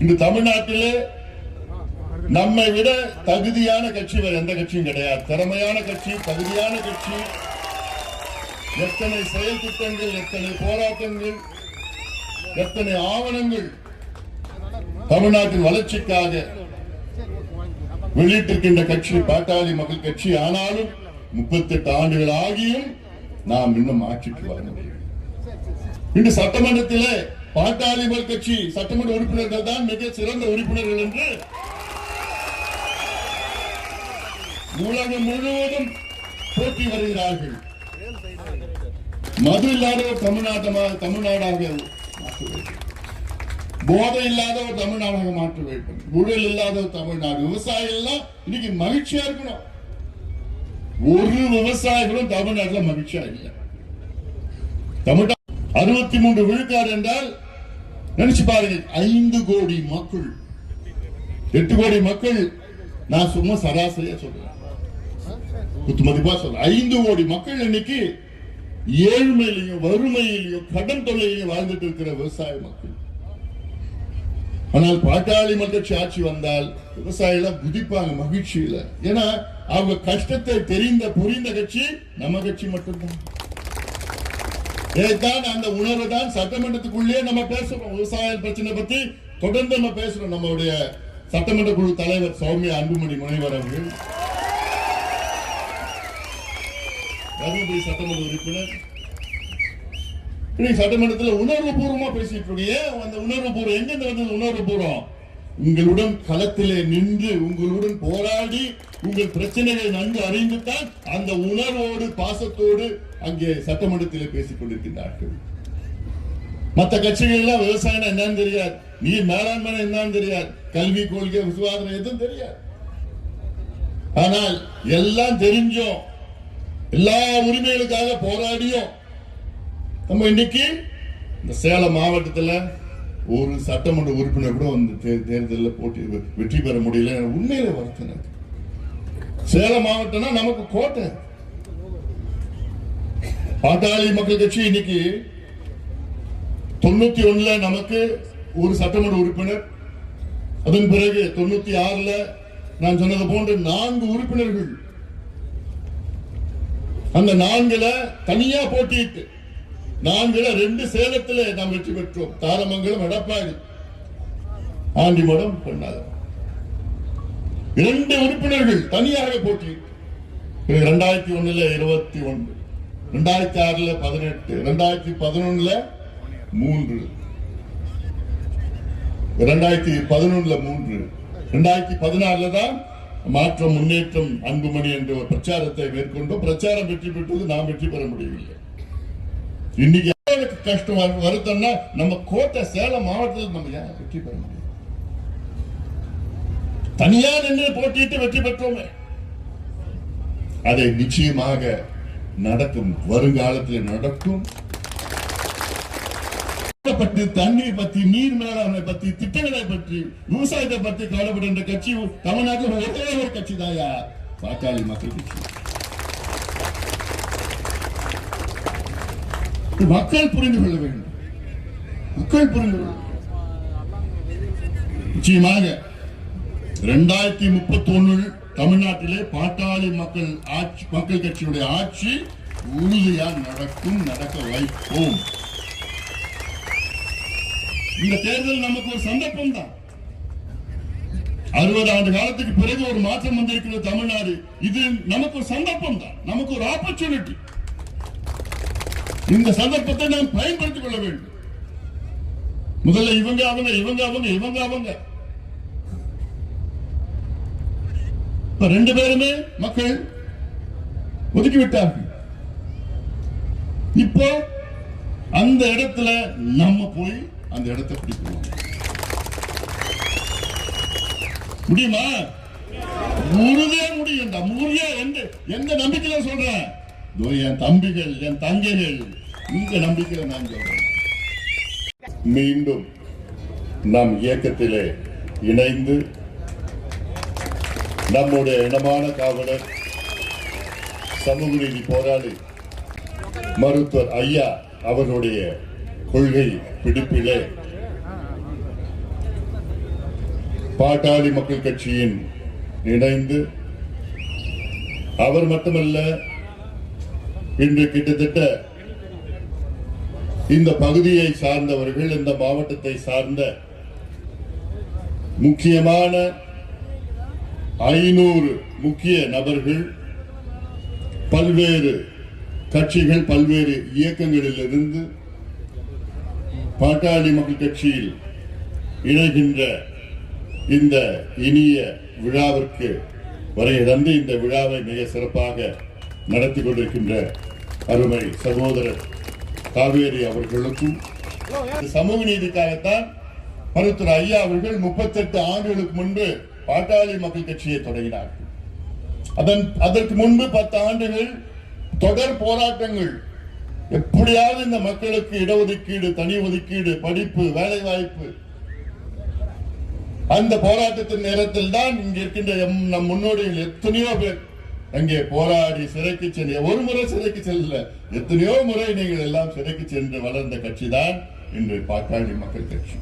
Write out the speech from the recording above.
இந்த தமிழ்நாட்டிலே நம்மை விட தகுதியான கட்சி வேற எந்த கட்சியும் கிடையாது. திறமையான கட்சி, தகுதியான கட்சி. எத்தனை செயல் திட்டங்கள், எத்தனை போராட்டங்கள், எத்தனை ஆவணங்கள் தமிழ்நாட்டின் வளர்ச்சிக்காக வெளியிட்டிருக்கின்ற கட்சி பாட்டாளி மக்கள் கட்சி. ஆனாலும் 38 ஆண்டுகள் ஆகியும் நாம் இன்னும் ஆட்சிக்கு வரவில்லை. இன்று சட்டமன்றத்திலே பாட்டாளி மக்கள் கட்சி சட்டமன்ற உறுப்பினர்கள் தான் மிக சிறந்த உறுப்பினர்கள் என்று உலகம் முழுவதும் போட்டி வருகிறார்கள். மது இல்லாத ஒரு தமிழ்நாடாக மாற்ற வேண்டும். போதை இல்லாத ஒரு தமிழ்நாடாக மாற்ற வேண்டும். ஊழல் இல்லாத ஒரு தமிழ்நாடு. விவசாயிகள் எல்லாம் இன்னைக்கு மகிழ்ச்சியா இருக்கணும். ஒரு விவசாயிகளும் தமிழ்நாட்டில் மகிழ்ச்சியா இல்லை. தமிழ்நாடு 63 விழுக்காடு என்றால் நினைச்சு பாருங்க. 5 கோடி மக்கள், 8 கோடி மக்கள். நான் சும்மா சராசரியா சொல்றேன், குத்துமதிப்பா சொல்றேன். 5 கோடி மக்கள் இன்னைக்கு ஏழ்மையிலையும் வறுமையிலையும் கடன் தொல்லையிலையும் வாழ்ந்துட்டு இருக்கிற விவசாய மக்கள். ஆனால் பாட்டாளி மக்கள் கட்சி ஆட்சி வந்தால் விவசாயிகள் குதிப்பாங்க மகிழ்ச்சியில. ஏன்னா அவங்க கஷ்டத்தை புரிந்த கட்சி நம்ம கட்சி மட்டும்தான். அந்த உணர்வு தான் சட்டமன்றத்துக்குள்ளே நம்ம பேசுறோம். விவசாய பிரச்சனை பத்தி தொடர்ந்து நம்ம பேசுறோம். நம்மளுடைய சட்டமன்ற குழு தலைவர் சௌமியா அன்புமணி முனைவர் அவர்கள், தருமபுரி சட்டமன்ற உறுப்பினர், சட்டமன்றத்தில் உணர்வு பூர்வமா பேசிட்டு இருக்கீங்க. அந்த உணர்வு பூர்வம் எங்க வந்தது? உணர்வு பூர்வம் உங்களுடன் களத்திலே நின்று உங்களுடன் போராடி உங்கள் பிரச்சனைகளை நன்கு அறிந்துதான் அந்த உணர்வோடு பாசத்தோடு அங்கே சட்டமன்றத்தில் பேசிக் கொண்டிருக்கிறார்கள். மற்ற கட்சிகள் எல்லாம் விவசாயம் என்னன்னு தெரியாது, நீர் மேலாண்மை என்னன்னு தெரியாது, கல்வி கொள்கை விசுவாசம் எதுவும் தெரியாது. ஆனால் எல்லாம் தெரிஞ்சோம், எல்லா உரிமைகளுக்காக போராடியும் நம்ம இன்னைக்கு இந்த சேலம் மாவட்டத்தில் ஒரு சட்டமன்ற உறுப்பினர் கூட வந்து தேர்தலில் போட்டி வெற்றி பெற முடியல. உண்மையில வருத்தம். சேலம் மாவட்டம்னா நமக்கு கோட்டை. பாட்டாளி மக்கள் கட்சி இன்னைக்கு 91 நமக்கு ஒரு சட்டமன்ற உறுப்பினர், அதன் பிறகு 96 நான் சொன்னது போன்ற 4 உறுப்பினர்கள். அந்த 4 தனியா போட்டியிட்டு 4 2 சேலத்தில் நாம் வெற்றி பெற்றோம். தாரமங்கலம், எடப்பாடி, ஆண்டிமடம், பெண்ணாகரம் 2 உறுப்பினர்கள் தனியாக போட்டியிட்டு 2001 21, 2006 18, 2011 3, 2011 3, 2016 தான் மாற்றம் முன்னேற்றம் அன்புமணி என்ற ஒரு பிரச்சாரத்தை மேற்கொண்டோம். பிரச்சாரம் வெற்றி பெற்றது, நாம் வெற்றி பெற முடியவில்லை. இன்னைக்கு கஷ்டம் வருத்தம்னா நம்ம கோட்டை சேலம் மாவட்டத்தில் நம்ம வெற்றி பெற முடியும். தனியா நின்று போட்டியிட்டு வெற்றி பெற்றோமே, அதை நிச்சயமாக நடக்கும், வருங்காலத்தில் நடக்கும். பற்றி தண்ணீர் பற்றி, நீர் மேலாண்மை பற்றி, திட்டங்களை பற்றி, விவசாயத்தை பற்றி கவலைப்படுகின்ற கட்சி தமிழ்நாட்டில் ஒரே ஒரு கட்சி தாயா, பாட்டாளி மக்கள் கட்சி. மக்கள் புரிந்து கொள்ள வேண்டும். மக்கள் புரிந்து கொள்ள நிச்சயமாக 2031 தமிழ்நாட்டிலே பாட்டாளி மக்கள் கட்சியுடைய ஆட்சி உறுதியாக நடக்கும், நடக்க வைப்போம். இந்த தேர்தல் நமக்கு ஒரு சந்தர்ப்பம் தான். 60 ஆண்டு காலத்துக்கு பிறகு ஒரு மாற்றம் வந்திருக்கிற தமிழ்நாடு. இது நமக்கு ஒரு சந்தர்ப்பம் தான், நமக்கு ஒரு ஆப்பர்ச்சுனிட்டி. இந்த சந்தர்ப்பத்தை நாம் பயன்படுத்திக் கொள்ள வேண்டும். முதல்ல இவங்க அவங்க இவங்க அவங்க இவங்க அவங்க 2 பேருமே மக்கள் ஒதுக்கிவிட்டார்கள். இப்போ அந்த இடத்துல நம்ம போய் அந்த இடத்தை பிடிக்கணும். முடியுமா? உறுதியா முடியும். எந்த நம்பிக்கையில சொல்றேன்? என் தம்பிகள், என் தங்கைகள், இந்த நம்பிக்கையில நான் சொல்றேன். மீண்டும் நம் இயக்கத்திலே இணைந்து நம்முடைய இனமான காவலர், சமூக நீதி போராளி மருத்துவர் ஐயா அவர்களுடைய கொள்கை பிடிப்பிலே பாட்டாளி மக்கள் கட்சியின் இணைந்து அவர் மட்டுமல்ல, இன்று கிட்டத்தட்ட இந்த பகுதியை சார்ந்தவர்கள், இந்த மாவட்டத்தை சார்ந்த முக்கியமான 500 முக்கிய நபர்கள், பல்வேறு கட்சிகள், பல்வேறு இயக்கங்களிலிருந்து பாட்டாளி மக்கள் கட்சியில் இணைகின்ற இந்த இனிய விழாவிற்கு வருகை தந்து இந்த விழாவை மிக சிறப்பாக நடத்தி கொண்டிருக்கின்ற அருமை சகோதரர் காவேரி அவர்களுக்கும், சமூக நீதிக்காகத்தான் மருத்துவர் ஐயா அவர்கள் 38 ஆண்டுகளுக்கு முன்பு பாட்டாளி மக்கள் கட்சியை தொடங்கினார்கள். அதற்கு முன்பு 10 ஆண்டுகள் தொடர் போராட்டங்கள், எப்படியாவது இந்த மக்களுக்கு இடஒதுக்கீடு, தனி ஒதுக்கீடு, படிப்பு, வேலை வாய்ப்பு. அந்த போராட்டத்தின் நேரத்தில் தான் இங்க இருக்கின்ற நம் முன்னோடிகள் எத்தனையோ பேர் அங்கே போராடி சிறைக்கு சென்று, ஒரு முறை சிறைக்கு செல்ல, எத்தனையோ முறை நீங்கள் எல்லாம் சிறைக்கு சென்று வளர்ந்த கட்சி தான் இன்று பாட்டாளி மக்கள் கட்சி.